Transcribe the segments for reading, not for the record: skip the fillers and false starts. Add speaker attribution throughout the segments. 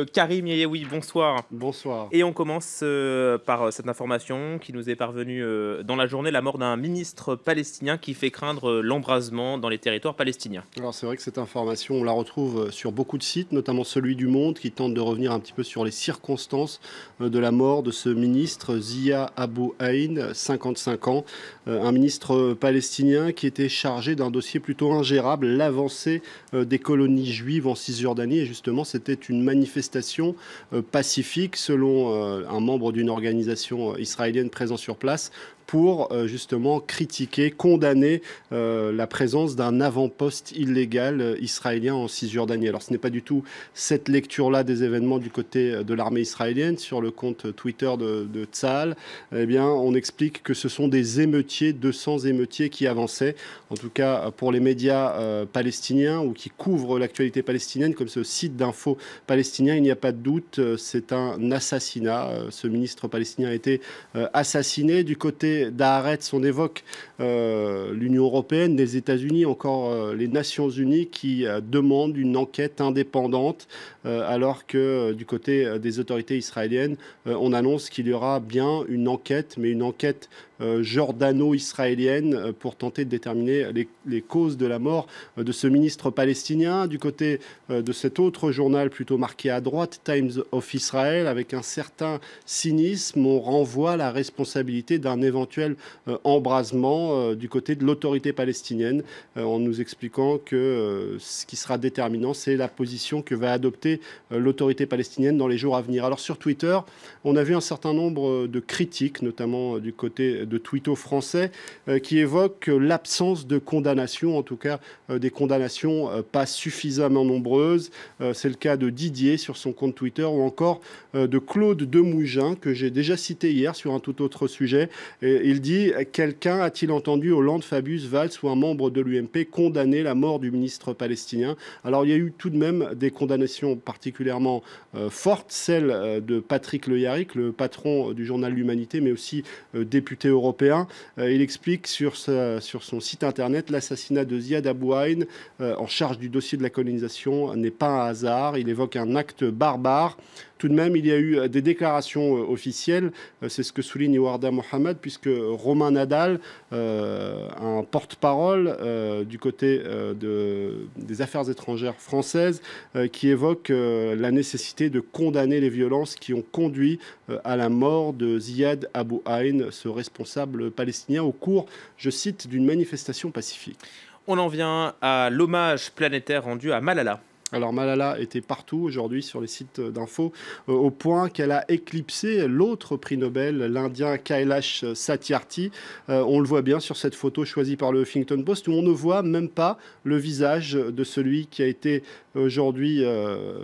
Speaker 1: Karim Yeyaoui, bonsoir.
Speaker 2: Bonsoir.
Speaker 1: Et on commence par cette information qui nous est parvenue dans la journée, la mort d'un ministre palestinien qui fait craindre l'embrasement dans les territoires palestiniens.
Speaker 2: Alors c'est vrai que cette information, on la retrouve sur beaucoup de sites, notamment celui du Monde, qui tente de revenir un petit peu sur les circonstances de la mort de ce ministre, Zia Abu Ain, 55 ans, un ministre palestinien qui était chargé d'un dossier plutôt ingérable, l'avancée des colonies juives en Cisjordanie. Et justement, c'était une manifestation pacifique, selon un membre d'une organisation israélienne présent sur place, pour justement critiquer, condamner la présence d'un avant-poste illégal israélien en Cisjordanie. Alors ce n'est pas du tout cette lecture-là des événements du côté de l'armée israélienne. Sur le compte Twitter de Tsahal, eh bien, on explique que ce sont des émeutiers, 200 émeutiers qui avançaient. En tout cas, pour les médias palestiniens ou qui couvrent l'actualité palestinienne, comme ce site d'info palestinien, il n'y a pas de doute, c'est un assassinat. Ce ministre palestinien a été assassiné. Du côté d'Haaretz, on évoque l'Union européenne, les États-Unis, encore les Nations unies qui demandent une enquête indépendante, alors que du côté des autorités israéliennes, on annonce qu'il y aura bien une enquête, mais une enquête jordano-israélienne pour tenter de déterminer les causes de la mort de ce ministre palestinien. Du côté de cet autre journal plutôt marqué à droite, Times of Israel, avec un certain cynisme, on renvoie la responsabilité d'un éventuel embrasement du côté de l'autorité palestinienne, en nous expliquant que ce qui sera déterminant, c'est la position que va adopter l'autorité palestinienne dans les jours à venir. Alors sur Twitter, on a vu un certain nombre de critiques, notamment du côté de Twitto français, qui évoquent l'absence de condamnation, en tout cas des condamnations pas suffisamment nombreuses. C'est le cas de Didier sur son compte Twitter, ou encore de Claude Demougin, que j'ai déjà cité hier sur un tout autre sujet. Et il dit: quelqu'un a-t-il entendu Hollande, Fabius, Valls ou un membre de l'UMP condamner la mort du ministre palestinien? Alors il y a eu tout de même des condamnations particulièrement fortes, celle de Patrick Le Yarrick, le patron du journal L'Humanité, mais aussi député européen. Il explique sur son site internet: l'assassinat de Ziad Abu Ain, en charge du dossier de la colonisation, n'est pas un hasard. Il évoque un acte barbare. Tout de même, il y a eu des déclarations officielles, c'est ce que souligne Warda Mohamed, puisque Romain Nadal, un porte-parole du côté des affaires étrangères françaises, qui évoque la nécessité de condamner les violences qui ont conduit à la mort de Ziad Abu Ain, ce responsable palestinien, au cours, je cite, d'une manifestation pacifique.
Speaker 1: On en vient à l'hommage planétaire rendu à Malala.
Speaker 2: Alors Malala était partout aujourd'hui sur les sites d'info, au point qu'elle a éclipsé l'autre prix Nobel, l'Indien Kailash Satyarthi. On le voit bien sur cette photo choisie par le Huffington Post, où on ne voit même pas le visage de celui qui a été aujourd'hui,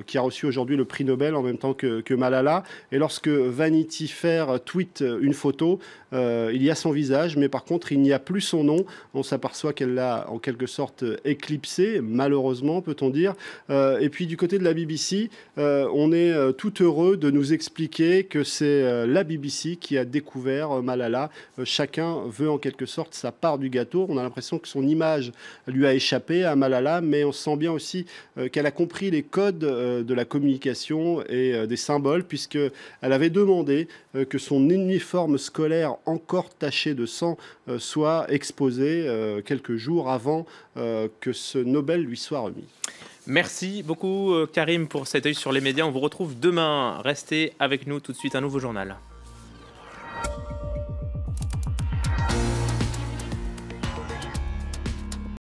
Speaker 2: qui a reçu aujourd'hui le prix Nobel en même temps que Malala. Et lorsque Vanity Fair tweet une photo, il y a son visage, mais par contre il n'y a plus son nom. On s'aperçoit qu'elle l'a en quelque sorte éclipsé, malheureusement peut-on dire. Et puis du côté de la BBC, on est tout heureux de nous expliquer que c'est la BBC qui a découvert Malala. Chacun veut en quelque sorte sa part du gâteau. On a l'impression que son image lui a échappé à Malala, mais on sent bien aussi qu'elle a compris les codes de la communication et des symboles, puisqu'elle avait demandé que son uniforme scolaire encore taché de sang soit exposé quelques jours avant que ce Nobel lui soit remis.
Speaker 1: Merci beaucoup Karim pour cet œil sur les médias. On vous retrouve demain. Restez avec nous, tout de suite un nouveau journal.